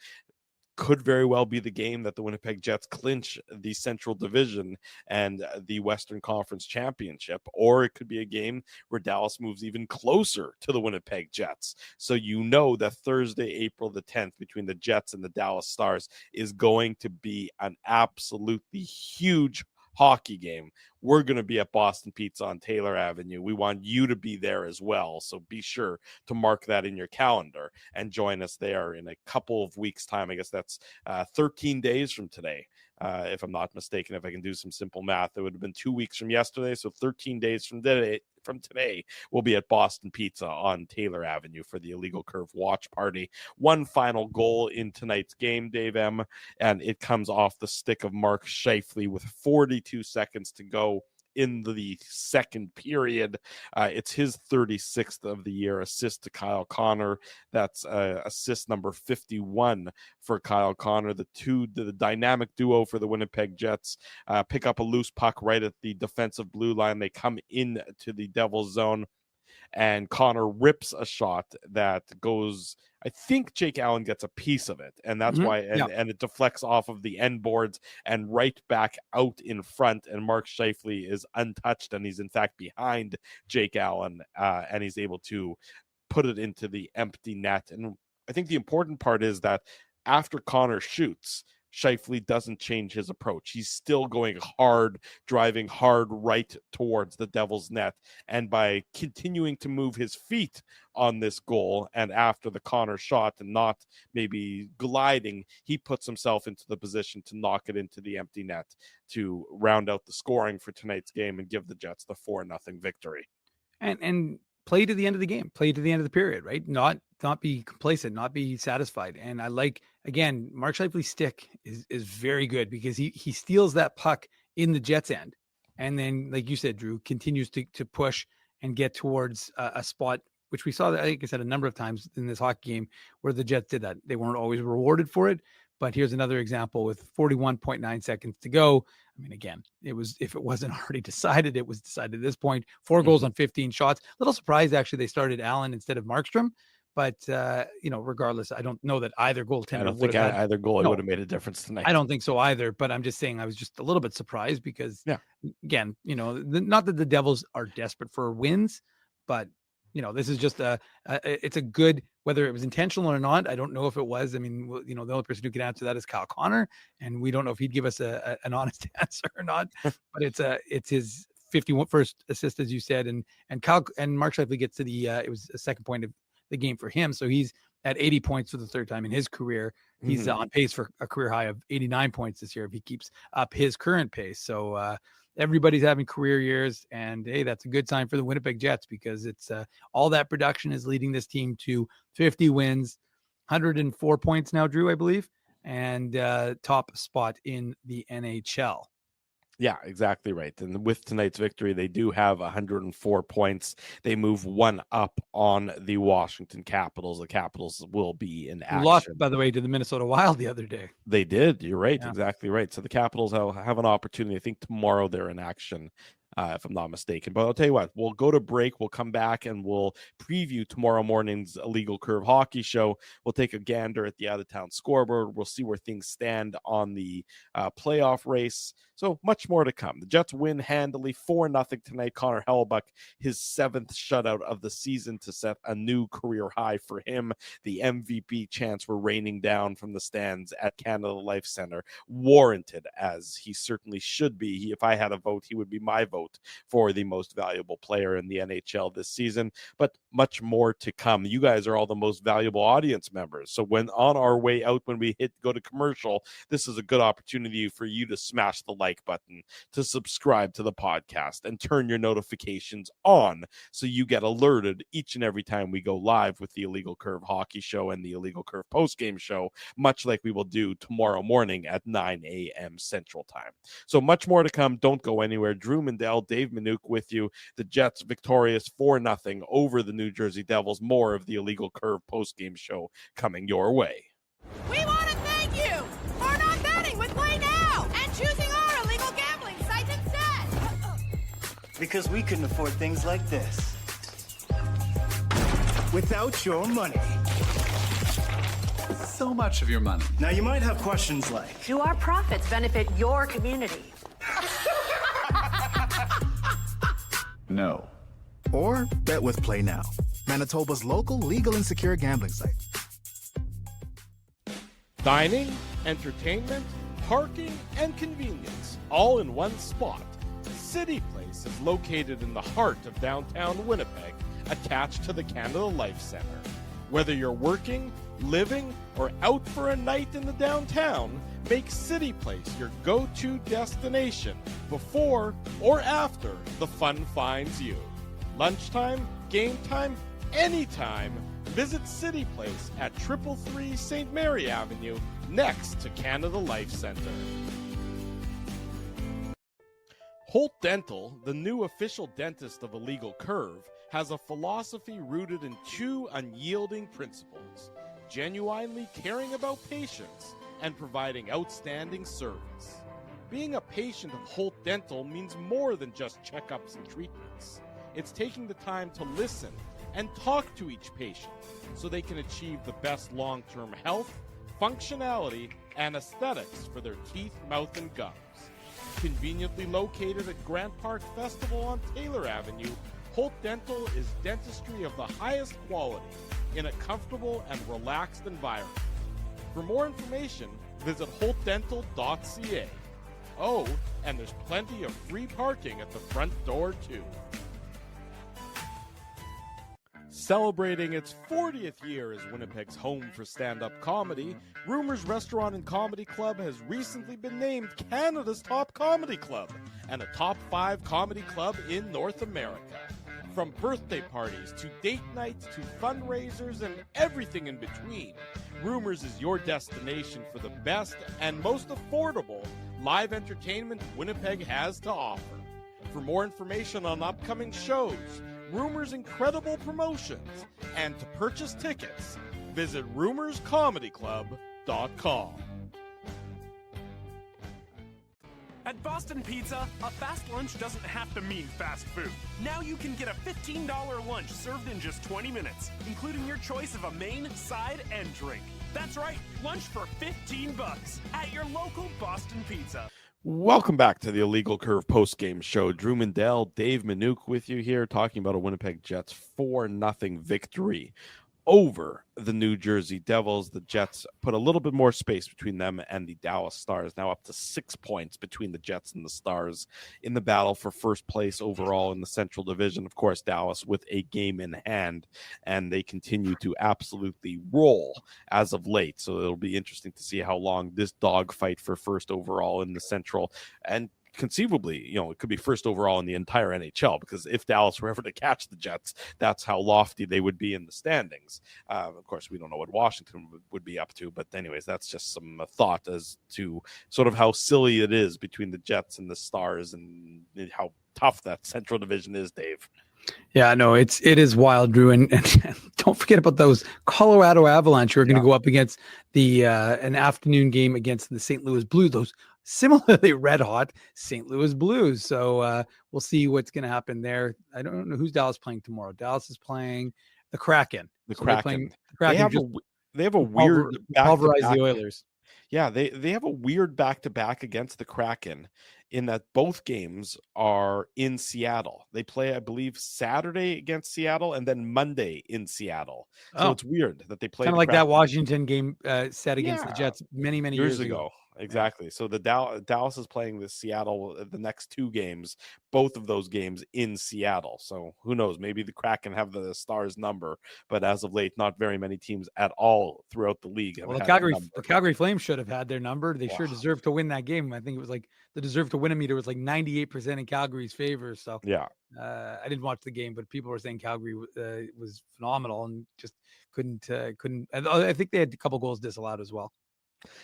Could very well be the game that the Winnipeg Jets clinch the Central Division and the Western Conference Championship, or it could be a game where Dallas moves even closer to the Winnipeg Jets. So you know that Thursday, April the 10th, between the Jets and the Dallas Stars is going to be an absolutely huge hockey game. We're going to be at Boston Pizza on Taylor Avenue. We want you to be there as well. So be sure to mark that in your calendar and join us there in a couple of weeks' time. I guess that's 13 days from today. If I'm not mistaken, if I can do some simple math, it would have been 2 weeks from yesterday. So 13 days from today, we'll be at Boston Pizza on Taylor Avenue for the Illegal Curve watch party. One final goal in tonight's game, Dave M., and it comes off the stick of Mark Scheifele with 42 seconds to go in the second period. It's his 36th of the year assist to Kyle Connor. That's assist number 51 for Kyle Connor. The dynamic duo for the Winnipeg Jets pick up a loose puck right at the defensive blue line. They come in to the Devil's zone, and Connor rips a shot that goes, I think Jake Allen gets a piece of it, and that's why, and it deflects off of the end boards and right back out in front, and Mark Scheifele is untouched, and he's in fact behind Jake Allen, and he's able to put it into the empty net. And I think the important part is that after Connor shoots, Scheifele doesn't change his approach. He's still going hard, driving hard right towards the Devil's net. And by continuing to move his feet on this goal and after the Connor shot and not maybe gliding, he puts himself into the position to knock it into the empty net to round out the scoring for tonight's game and give the Jets the 4-0 victory. And play to the end of the game, play to the end of the period, right? Not be complacent, not be satisfied. And I like, again, Mark Scheifele's stick is very good because he steals that puck in the Jets end. And then, like you said, Drew, continues to push and get towards a spot, which we saw, like I said, a number of times in this hockey game where the Jets did that. They weren't always rewarded for it. But here's another example with 41.9 seconds to go. I mean, again, if it wasn't already decided, it was decided at this point. 4 goals on 15 shots. A little surprised, actually, they started Allen instead of Markstrom. But, regardless, I don't know that either goaltender. I don't think either goal would have made a difference tonight. I don't think so either. But I'm just saying I was just a little bit surprised because, again, not that the Devils are desperate for wins, but, this is just it's a good, whether it was intentional or not. I don't know if it was. I mean, the only person who can answer that is Kyle Connor, and we don't know if he'd give us an honest answer or not. But it's his 51st assist, as you said, and Mark Scheifele gets to the it was a second point of the game for him, so he's at 80 points for the third time in his career. He's on pace for a career high of 89 points this year if he keeps up his current pace. So everybody's having career years, and hey, that's a good sign for the Winnipeg Jets because it's all that production is leading this team to 50 wins, 104 points now, Drew, I believe, and top spot in the NHL. Yeah, exactly right. And with tonight's victory, they do have 104 points. They move one up on the Washington Capitals. The Capitals will be in action. Lost, by the way, to the Minnesota Wild the other day. They did. You're right. Yeah. Exactly right. So the Capitals have an opportunity. I think tomorrow they're in action, if I'm not mistaken. But I'll tell you what, we'll go to break. We'll come back and we'll preview tomorrow morning's Illegal Curve hockey show. We'll take a gander at the out-of-town scoreboard. We'll see where things stand on the playoff race. So much more to come. The Jets win handily 4-0 tonight. Connor Hellebuyck, his 7th shutout of the season to set a new career high for him. The MVP chants were raining down from the stands at Canada Life Center. Warranted, as he certainly should be. If I had a vote, he would be my vote for the most valuable player in the NHL this season. But much more to come. You guys are all the most valuable audience members. So when on our way out, when we go to commercial, this is a good opportunity for you to smash the like button, to subscribe to the podcast, and turn your notifications on so you get alerted each and every time we go live with the Illegal Curve hockey show and the Illegal Curve postgame show, much like we will do tomorrow morning at 9 a.m. Central Time. So much more to come. Don't go anywhere. Drew Mandel Dell, Dave Minuk with you. The Jets victorious 4-0 over the New Jersey Devils. More of the Illegal Curve post-game show coming your way. We want to thank you for not betting with Play Now and choosing our illegal gambling site instead. Because we couldn't afford things like this without your money. So much of your money. Now you might have questions like, Do our profits benefit your community? No. Or bet with Play Now, Manitoba's local legal and secure gambling site. Dining, entertainment, parking, and convenience, all in one spot. City Place is located in the heart of downtown Winnipeg, attached to the Canada Life Centre. Whether you're working, living, or out for a night in the downtown, make City Place your go-to destination before or after the fun finds you. Lunchtime, game time, anytime, visit City Place at 333 St. Mary Avenue, next to Canada Life Centre. Holt Dental, the new official dentist of Illegal Curve, has a philosophy rooted in two unyielding principles: genuinely caring about patients and providing outstanding service. Being a patient of Holt Dental means more than just checkups and treatments. It's taking the time to listen and talk to each patient so they can achieve the best long-term health, functionality, and aesthetics for their teeth, mouth, and gums. Conveniently located at Grant Park Festival on Taylor Avenue, Holt Dental is dentistry of the highest quality in a comfortable and relaxed environment. For more information, visit holtdental.ca. Oh, and there's plenty of free parking at the front door, too. Celebrating its 40th year as Winnipeg's home for stand-up comedy, Rumors Restaurant and Comedy Club has recently been named Canada's top comedy club and a top 5 comedy club in North America. From birthday parties to date nights to fundraisers and everything in between, Rumors is your destination for the best and most affordable live entertainment Winnipeg has to offer. For more information on upcoming shows, Rumors' incredible promotions, and to purchase tickets, visit rumorscomedyclub.com. At Boston Pizza, a fast lunch doesn't have to mean fast food. Now you can get a $15 lunch served in just 20 minutes, including your choice of a main, side, and drink. That's right, lunch for $15 at your local Boston Pizza. Welcome back to the Illegal Curve post-game show. Drew Mandel, Dave Minuk with you here, talking about a Winnipeg Jets 4-0 victory over the New Jersey Devils. The Jets put a little bit more space between them and the Dallas Stars, now up to 6 points between the Jets and the Stars in the battle for first place overall in the Central Division. Of course, Dallas with a game in hand, and they continue to absolutely roll as of late. So it'll be interesting to see how long this dogfight for first overall in the Central, and conceivably, it could be first overall in the entire NHL, because if Dallas were ever to catch the Jets, that's how lofty they would be in the standings. Of course, we don't know what Washington would be up to, but anyways, that's just some thought as to sort of how silly it is between the Jets and the Stars and how tough that Central Division is, Dave. Yeah, no, it is wild, Drew, and don't forget about those Colorado Avalanche who are going to go up against the an afternoon game against the St. Louis Blues. Those similarly red hot St. Louis Blues. So we'll see what's going to happen there. I don't know who's Dallas playing tomorrow. Dallas is playing the Kraken. The so Kraken. They have a weird pulverize the Oilers. Yeah, they have a weird back-to-back against the Kraken in that both games are in Seattle. They play, I believe, Saturday against Seattle and then Monday in Seattle. So it's weird that they play kind of like that Washington game set against the Jets many years ago. Exactly. So the Dallas is playing the Seattle the next 2 games, both of those games in Seattle. So who knows? Maybe the Kraken have the Stars number, but as of late, not very many teams at all throughout the league. Well, the Calgary Flames should have had their number. They sure deserved to win that game. I think it was like the deserve to win meter was like 98% in Calgary's favor. So yeah, I didn't watch the game, but people were saying Calgary was phenomenal and just couldn't. I think they had a couple goals disallowed as well.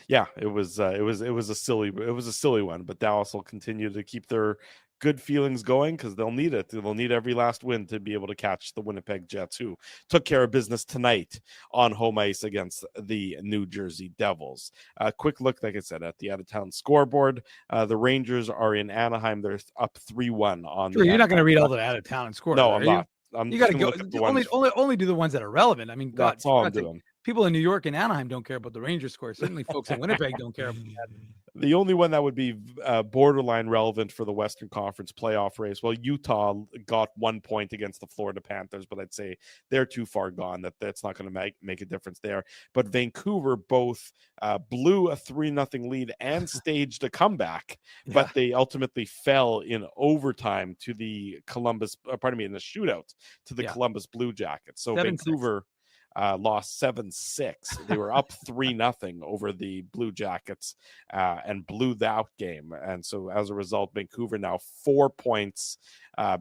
Yeah, it was a silly one, but Dallas will continue to keep their good feelings going because they'll need it. They'll need every last win to be able to catch the Winnipeg Jets, who took care of business tonight on home ice against the New Jersey Devils. A quick look, like I said, at the out-of-town scoreboard. The Rangers are in Anaheim. They're up 3-1 on. Sure, you're not going to read all the out-of-town and score. No, I'm not. You got to go. Only do the ones that are relevant. I mean, God, that's all I'm doing. People in New York and Anaheim don't care about the Rangers score. Certainly, folks in Winnipeg don't care about that. The only one that would be borderline relevant for the Western Conference playoff race, well, Utah got 1 point against the Florida Panthers, but I'd say they're too far gone that's not going to make a difference there. But Vancouver both blew a 3-0 lead and staged a comeback, but they ultimately fell in overtime to the in the shootout to the Columbus Blue Jackets. So 7-6. Vancouver lost 7-6. They were up 3-0 over the Blue Jackets and blew that game. And so as a result, Vancouver now 4 points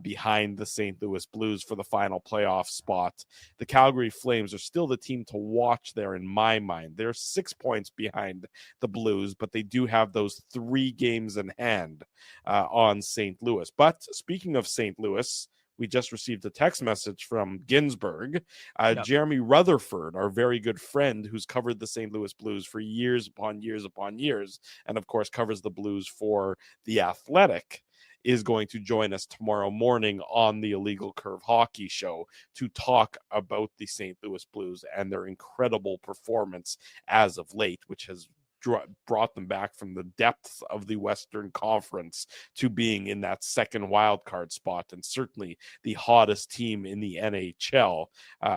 behind the St. Louis Blues for the final playoff spot. The Calgary Flames are still the team to watch there in my mind. They're 6 points behind the Blues, but they do have those 3 games in hand on St. Louis. But speaking of St. Louis, we just received a text message from Ginsburg. Jeremy Rutherford, our very good friend who's covered the St. Louis Blues for years upon years upon years, and of course covers the Blues for The Athletic, is going to join us tomorrow morning on the Illegal Curve Hockey Show to talk about the St. Louis Blues and their incredible performance as of late, which has brought them back from the depths of the Western Conference to being in that second wild card spot, and certainly the hottest team in the NHL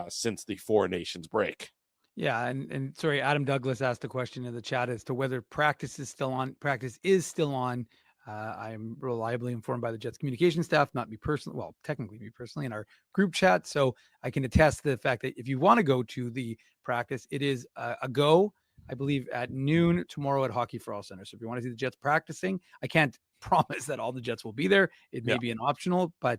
since the Four Nations break. Yeah, and sorry, Adam Douglas asked a question in the chat as to whether practice is still on. Practice is still on. I am reliably informed by the Jets communication staff, not me personally. Well, technically me personally in our group chat. So I can attest to the fact that if you want to go to the practice, it is a go. I believe at noon tomorrow at Hockey for All Center. So if you want to see the Jets practicing, I can't promise that all the Jets will be there. It may be an optional, but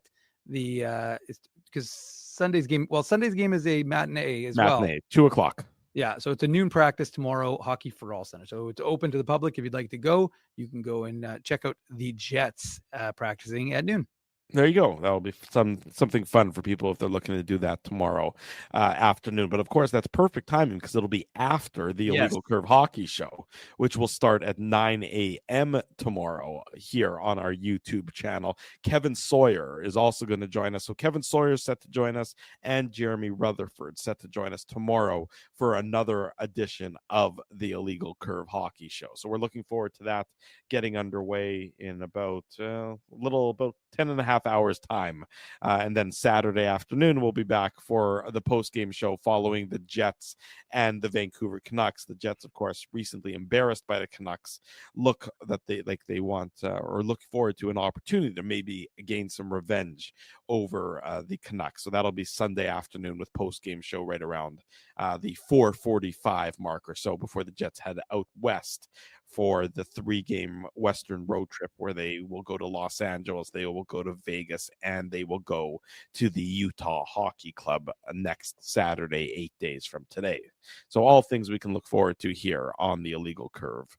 it's because Sunday's game is a matinee as well. 2:00. Yeah, so it's a noon practice tomorrow, Hockey for All Center. So it's open to the public. If you'd like to go, you can go and check out the Jets practicing at noon. There you go. That'll be something fun for people if they're looking to do that tomorrow afternoon. But of course, that's perfect timing because it'll be after the Illegal Curve Hockey Show, which will start at 9 a.m. tomorrow here on our YouTube channel. Kevin Sawyer is also going to join us. So Kevin Sawyer is set to join us, and Jeremy Rutherford set to join us tomorrow for another edition of the Illegal Curve Hockey Show. So we're looking forward to that getting underway in about 10.5 hours time, and then Saturday afternoon we'll be back for the post-game show following the Jets and the Vancouver Canucks. The Jets, of course, recently embarrassed by the Canucks, look forward to an opportunity to maybe gain some revenge over the Canucks. So that'll be Sunday afternoon with post-game show right around the 4:45 mark or so before the Jets head out west for the 3-game Western road trip where they will go to Los Angeles, they will go to Vegas, and they will go to the Utah Hockey Club next Saturday, 8 days from today. So all things we can look forward to here on the Illegal Curve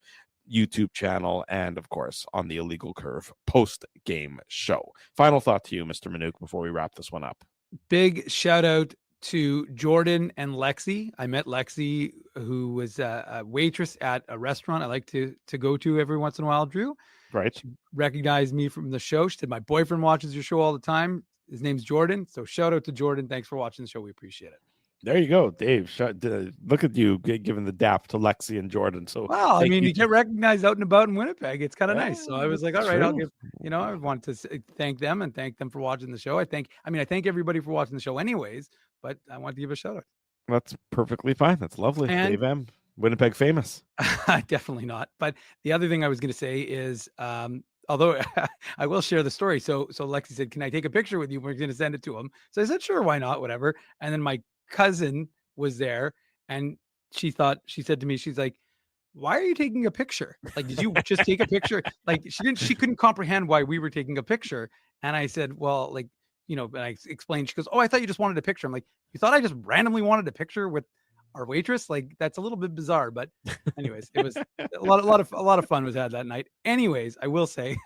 YouTube channel and, of course, on the Illegal Curve post-game show. Final thought to you, Mr. Manuk, before we wrap this one up. Big shout out to Jordan and Lexi. I met Lexi, who was a waitress at a restaurant I like to go to every once in a while, Drew. Right. She recognized me from the show. She said, my boyfriend watches your show all the time. His name's Jordan. So shout out to Jordan. Thanks for watching the show. We appreciate it. There you go, Dave. Look at you giving the dap to Lexi and Jordan. So, well, I mean, you get recognized out and about in Winnipeg. It's kind of nice. So I was like, all right, I'll give. I wanted to thank them and thank them for watching the show. I thank everybody for watching the show, anyways. But I want to give a shout out. That's perfectly fine. That's lovely, and, Dave M. Winnipeg famous. Definitely not. But the other thing I was going to say is, although I will share the story. So Lexi said, "Can I take a picture with you? We're going to send it to him." So I said, "Sure, why not? Whatever." And then my cousin was there, and she said to me, she's like, "Why are you taking a picture? Like, did you just take a picture?" Like she couldn't comprehend why we were taking a picture. And I said, "Well, and I explained." She goes, "Oh, I thought you just wanted a picture." I'm like, "You thought I just randomly wanted a picture with our waitress. Like, that's a little bit bizarre, but anyways, it was a lot of fun was had that night. Anyways, I will say,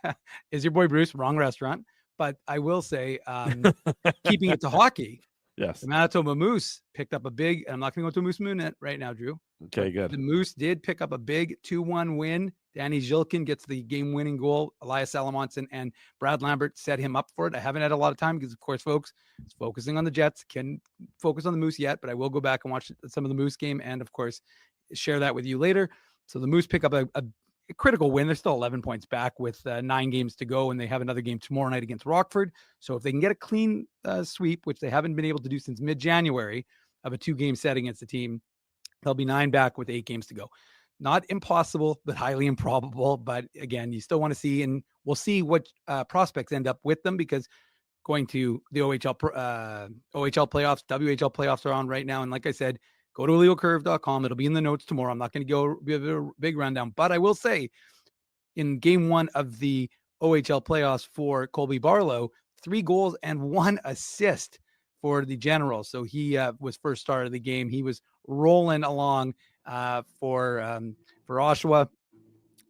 is your boy Bruce, wrong restaurant, but I will say, keeping it to hockey. Yes. The Manitoba Moose picked up a big, I'm not going to go to Moose Moon right now, Drew. Okay, good. The Moose did pick up a big 2-1 win. Danny Zhilkin gets the game-winning goal. Elias Salamonson and Brad Lambert set him up for it. I haven't had a lot of time because, of course, folks, it's focusing on the Jets. Can focus on the Moose yet, but I will go back and watch some of the Moose game and, of course, share that with you later. So the Moose pick up a critical win. They're still 11 points back with 9 games to go, and they have another game tomorrow night against Rockford. So if they can get a clean sweep, which they haven't been able to do since mid-January, of a 2-game set against the team, they'll be 9 back with 8 games to go. Not impossible, but highly improbable. But again, you still want to see, and we'll see what prospects end up with them, because going to the OHL playoffs, WHL playoffs are on right now. And like I said, go to illegalcurve.com. It'll be in the notes tomorrow. I'm not going to go give a big rundown, but I will say, in game 1 of the OHL playoffs for Colby Barlow, 3 goals and 1 assist for the Generals. So he was first star of the game. He was rolling along for Oshawa.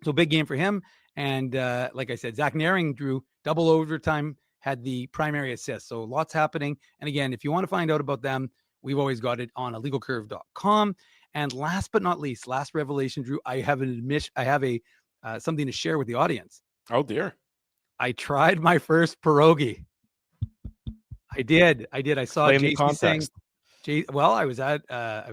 So big game for him. And like I said, Zach Naring drew double overtime, had the primary assist. So lots happening. And again, if you want to find out about them, we've always got it on illegalcurve.com. And last but not least, last revelation, Drew, I have something to share with the audience. Oh dear. I tried my first pierogi. I did. I saw JC saying, well, I was at a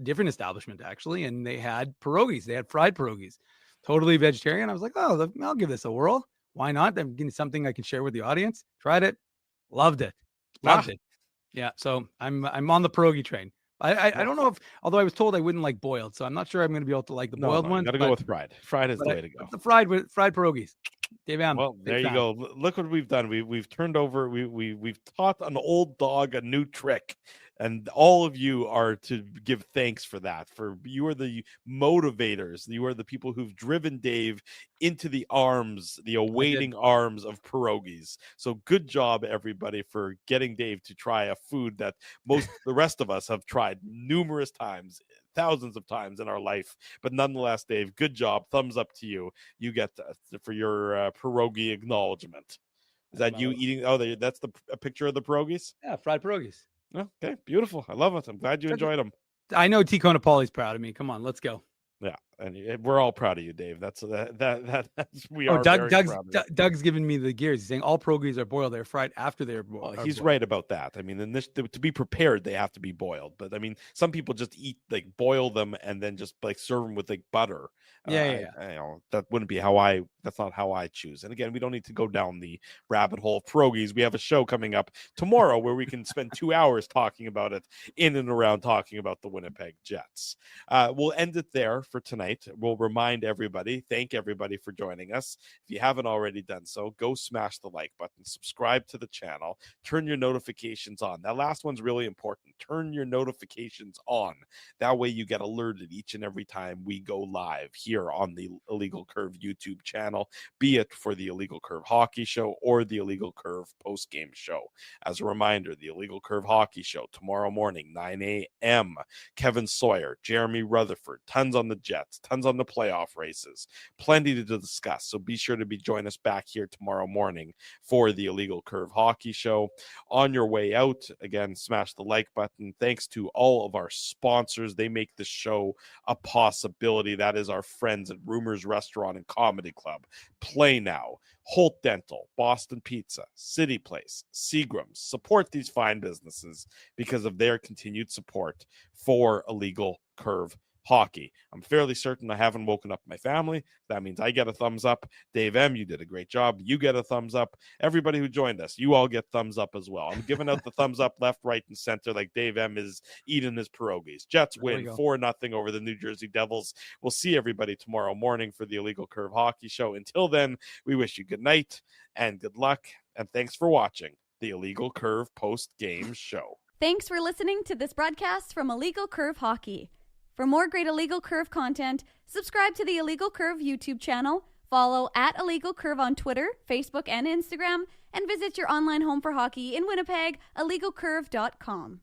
different establishment actually, and they had pierogies. They had fried pierogies, totally vegetarian. I was like, oh, I'll give this a whirl. Why not? I'm getting something I can share with the audience. Tried it, loved it. Yeah. So I'm on the pierogi train. I don't know although I was told I wouldn't like boiled, so I'm not sure I'm going to be able to like the boiled ones. Got to go with fried. Fried is the way to go. The fried pierogies. Dave M. Well, there you go. Look what we've done. We've turned over. We've taught an old dog a new trick, and all of you are to give thanks for that. For you are the motivators. You are the people who've driven Dave into the awaiting arms of pierogies. So good job, everybody, for getting Dave to try a food that the rest of us have tried numerous times, thousands of times in our life. But nonetheless, Dave, good job. Thumbs up to you. You get for your pierogi acknowledgement. Is that you eating? Oh, that's a picture of the pierogies? Yeah, fried pierogies. Okay, beautiful. I love it. I'm glad you enjoyed them. I know T. Conapoli's proud of me. Come on, let's go. Yeah, and we're all proud of you, Dave. That's we are. Doug's giving me the gears. He's saying all pierogies are boiled. They're fried after they're boiled. Well, he's right about that. I mean, to be prepared, they have to be boiled. But I mean, some people just boil them and then just serve them with butter. That wouldn't be that's not how I choose. And again, we don't need to go down the rabbit hole of pierogies. We have a show coming up tomorrow where we can spend 2 hours talking about it, in and around talking about the Winnipeg Jets. We'll end it there for tonight. We'll thank everybody for joining us. If you haven't already done so, go smash the like button, subscribe to the channel, turn your notifications on. That last one's really important. Turn your notifications on. That way you get alerted each and every time we go live here on the Illegal Curve YouTube channel, be it for the Illegal Curve Hockey Show or the Illegal Curve post-game show. As a reminder, the Illegal Curve Hockey Show tomorrow morning, 9 a.m. Kevin Sawyer, Jeremy Rutherford, tons on the Jets, tons on the playoff races, plenty to discuss. So be sure to join us back here tomorrow morning for the Illegal Curve Hockey Show. On your way out, again, smash the like button. Thanks to all of our sponsors. They make the show a possibility. That is our friends at Rumors Restaurant and Comedy Club, Play Now, Holt Dental, Boston Pizza, City Place, Seagram's. Support these fine businesses because of their continued support for Illegal Curve Hockey. I'm fairly certain I haven't woken up my family. That means I get a thumbs up. Dave M., you did a great job. You get a thumbs up. Everybody who joined us, you all get thumbs up as well. I'm giving out the thumbs up left, right, and center like Dave M. is eating his pierogies. Jets win 4-0 over the New Jersey Devils. We'll see everybody tomorrow morning for the Illegal Curve Hockey Show. Until then, we wish you good night and good luck. And thanks for watching the Illegal Curve post-game show. Thanks for listening to this broadcast from Illegal Curve Hockey. For more great Illegal Curve content, subscribe to the Illegal Curve YouTube channel, follow @IllegalCurve on Twitter, Facebook, and Instagram, and visit your online home for hockey in Winnipeg, illegalcurve.com.